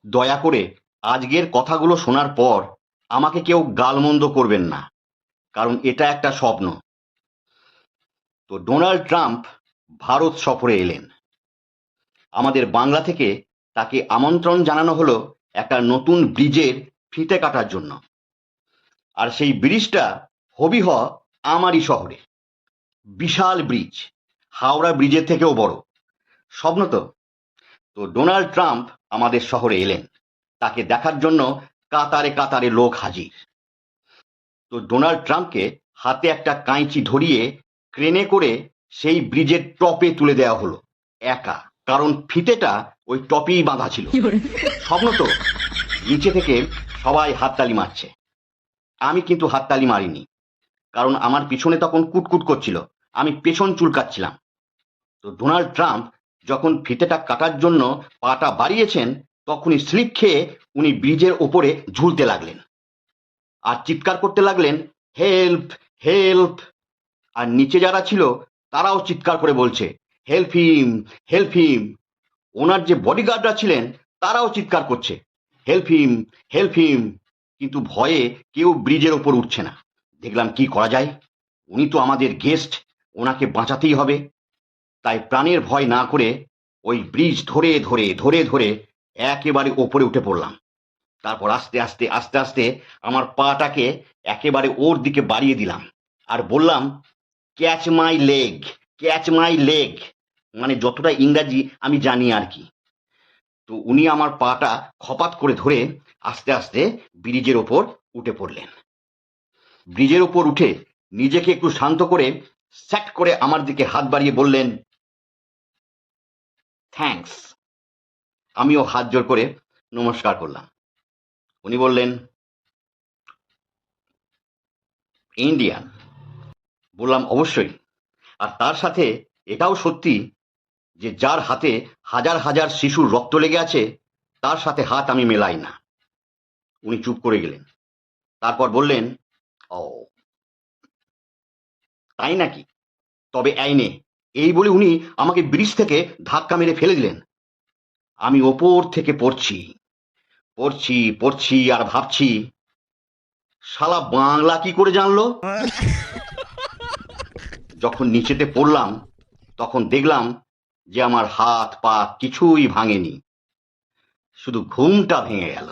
দয়া করে আজকের কথাগুলো শোনার পর আমাকে কেউ গালমন্দ করবেন না, কারণ এটা একটা স্বপ্ন। তো ডোনাল্ড ট্রাম্প ভারত সফরে এলেন। আমাদের বাংলা থেকে তাকে আমন্ত্রণ জানানো হলো একটা নতুন ব্রিজের ফিতে কাটার জন্য। আর সেই ব্রিজটা হবিহ আমারই শহরে। বিশাল ব্রিজ, হাওড়া ব্রিজের থেকেও বড়। স্বপ্ন তো। তো ডোনাল্ড ট্রাম্প আমাদের শহরে এলেন, তাকে দেখার জন্য কাতারে কাতারে লোক হাজির। তো ডোনাল্ড ট্রাম্পকে হাতে একটা কাঁইচি ধরিয়ে ক্রেনে করে সেই ব্রিজের টপে তুলে দেওয়া হলো একা, কারণ ফিতেটা ওই টপেই বাঁধা ছিল। স্বপ্ন তো। নিচে থেকে সবাই হাততালি মারছে, আমি কিন্তু হাততালি মারিনি, কারণ আমার পিছনে তখন কুটকুট করছিল, আমি পেছন চুলকাচ্ছিলাম। তো ডোনাল্ড ট্রাম্প যখন ফিতেটা কাটার জন্য পাটা বাড়িয়েছেন, তখনই স্লিপ খেয়ে উনি ব্রিজের ওপরে ঝুলতে লাগলেন আর চিৎকার করতে লাগলেন, হেল্প হেল্প। আর নিচে যারা ছিল তারাও চিৎকার করে বলছে, হেল্প হিম হেল্প হিম। ওনার যে বডিগার্ডরা ছিলেন তারাও চিৎকার করছে, হেল্প হিম হেল্প হিম। কিন্তু ভয়ে কেউ ব্রিজের ওপর উঠছে না। দেখলাম কি করা যায়, উনি তো আমাদের গেস্ট, ওনাকে বাঁচাতেই হবে। তাই প্রাণের ভয় না করে ওই ব্রিজ ধরে ধরে ধরে ধরে একেবারে ওপরে উঠে পড়লাম। তারপর আস্তে আস্তে আস্তে আস্তে আমার পাটাকে একেবারে ওর দিকে বাড়িয়ে দিলাম আর বললাম, catch my leg, catch my leg, মানে যতটা ইংরাজি আমি জানি আর কি। তো উনি আমার পাটা খপাত করে ধরে আস্তে আস্তে ব্রিজের ওপর উঠে পড়লেন। ব্রিজের ওপর উঠে নিজেকে একটু শান্ত করে স্যাট করে আমার দিকে হাত বাড়িয়ে বললেন, থ্যাঙ্কস। আমিও হাত জোর করে নমস্কার করলাম। উনি বললেন, ইন্ডিয়ান। বললাম, অবশ্যই। আর তার সাথে এটাও সত্যি যে যার হাতে হাজার হাজার শিশুর রক্ত লেগে আছে তার সাথে হাত আমি মেলাই না। উনি চুপ করে গেলেন, তারপর বললেন, ও তাই নাকি, তবে এই নে। এই বলে উনি আমাকে ব্রিজ থেকে ধাক্কা মেরে ফেলে দিলেন। আমি ওপর থেকে পড়ছি পড়ছি পড়ছি আর ভাবছি, শালা বাংলা কি করে জানলো। যখন নিচেতে পড়লাম তখন দেখলাম যে আমার হাত পা কিছুই ভাঙেনি, শুধু ঘুমটা ভেঙে গেল।